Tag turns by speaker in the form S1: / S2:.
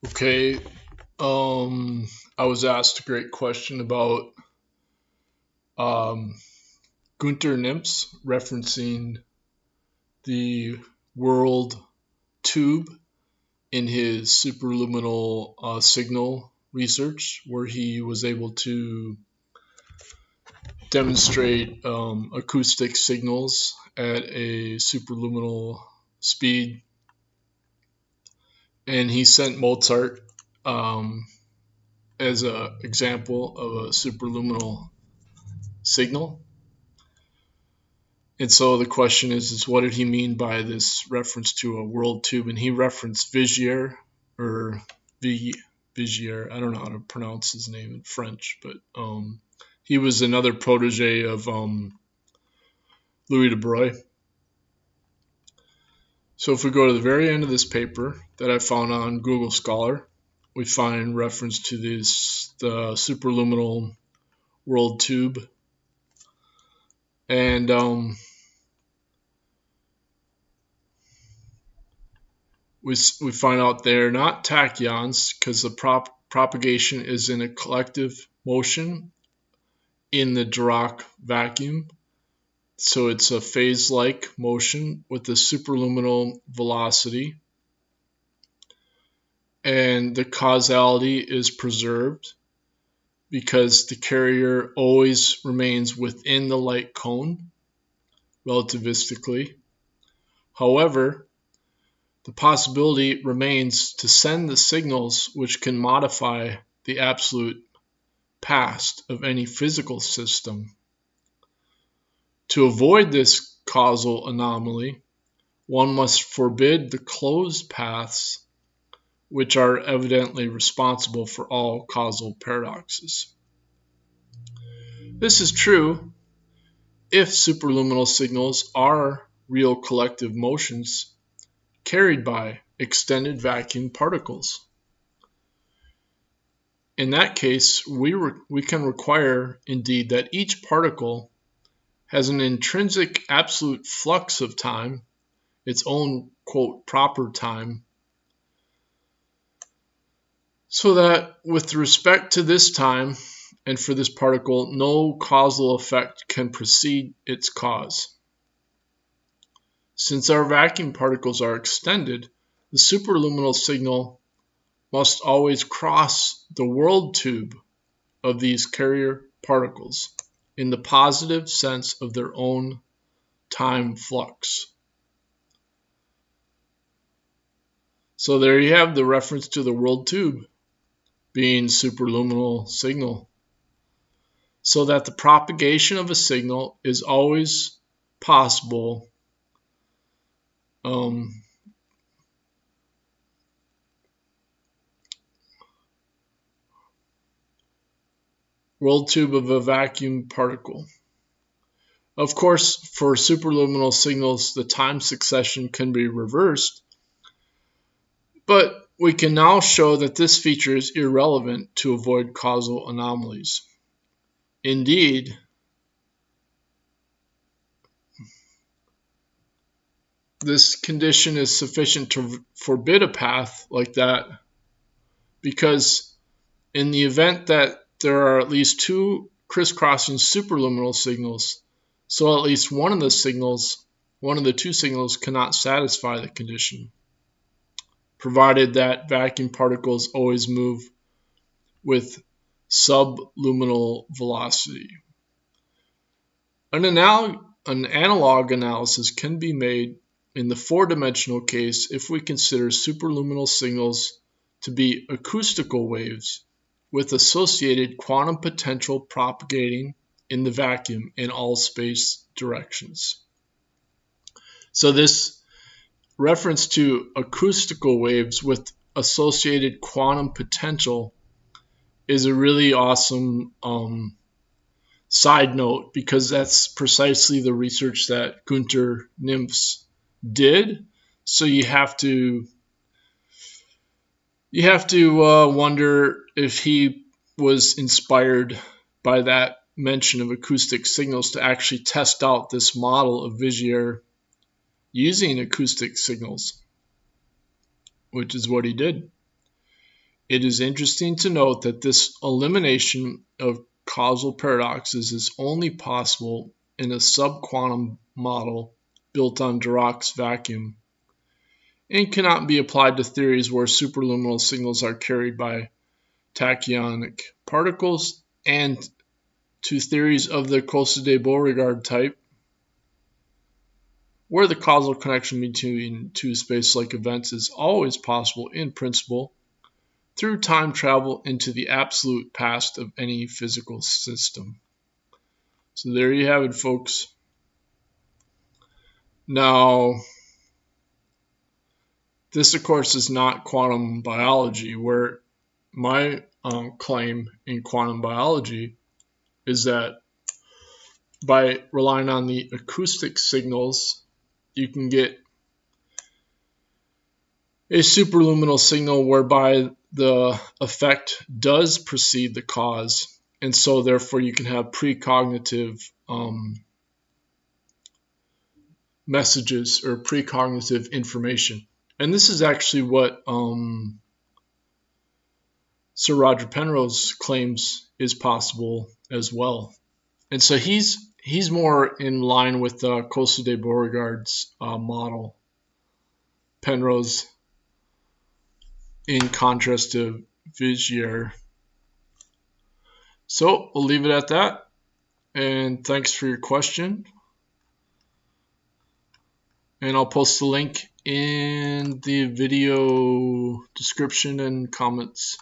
S1: Okay, I was asked a great question about um, Guenter Nimtz referencing the world tube in his superluminal signal research, where he was able to demonstrate acoustic signals at a superluminal speed. And he sent Mozart as an example of a superluminal signal. And so the question is what did he mean by this reference to a world tube? And he referenced Vigier or Vigier. I don't know how to pronounce his name in French, but he was another protege of Louis de Broglie. So if we go to the very end of this paper that I found on Google Scholar, we find reference to the superluminal world tube. And we find out they're not tachyons because the propagation is in a collective motion in the Dirac vacuum. So it's a phase-like motion with a superluminal velocity. And the causality is preserved because the carrier always remains within the light cone relativistically. However, the possibility remains to send the signals which can modify the absolute past of any physical system. To avoid this causal anomaly, one must forbid the closed paths which are evidently responsible for all causal paradoxes. This is true if superluminal signals are real collective motions carried by extended vacuum particles. In that case, we can require, indeed, that each particle has an intrinsic absolute flux of time, its own, quote, proper time, so that with respect to this time and for this particle, no causal effect can precede its cause. Since our vacuum particles are extended, the superluminal signal must always cross the world tube of these carrier particles in the positive sense of their own time flux. So there you have the reference to the world tube being superluminal signal, so that the propagation of a signal is always possible world tube of a vacuum particle. Of course, for superluminal signals, the time succession can be reversed, but we can now show that this feature is irrelevant to avoid causal anomalies. Indeed, this condition is sufficient to forbid a path like that, because in the event that there are at least two crisscrossing superluminal signals, so at least one of the two signals cannot satisfy the condition, provided that vacuum particles always move with subluminal velocity. An analog analysis can be made in the four-dimensional case if we consider superluminal signals to be acoustical waves with associated quantum potential propagating in the vacuum in all space directions. So this reference to acoustical waves with associated quantum potential is a really awesome side note, because that's precisely the research that Guenter Nimtz did. So you have to wonder if he was inspired by that mention of acoustic signals to actually test out this model of Vigier using acoustic signals, which is what he did. It is interesting to note that this elimination of causal paradoxes is only possible in a subquantum model built on Dirac's vacuum, and cannot be applied to theories where superluminal signals are carried by tachyonic particles, and to theories of the De Broglie type, where the causal connection between two space-like events is always possible in principle through time travel into the absolute past of any physical system. So there you have it, folks. Now, this, of course, is not quantum biology, where my claim in quantum biology is that by relying on the acoustic signals, you can get a superluminal signal whereby the effect does precede the cause, and so therefore you can have precognitive messages or precognitive information. And this is actually what Sir Roger Penrose claims is possible as well. And so he's more in line with De Broglie's model. Penrose, in contrast to Vigier. So we'll leave it at that. And thanks for your question. And I'll post the link in the video description and comments.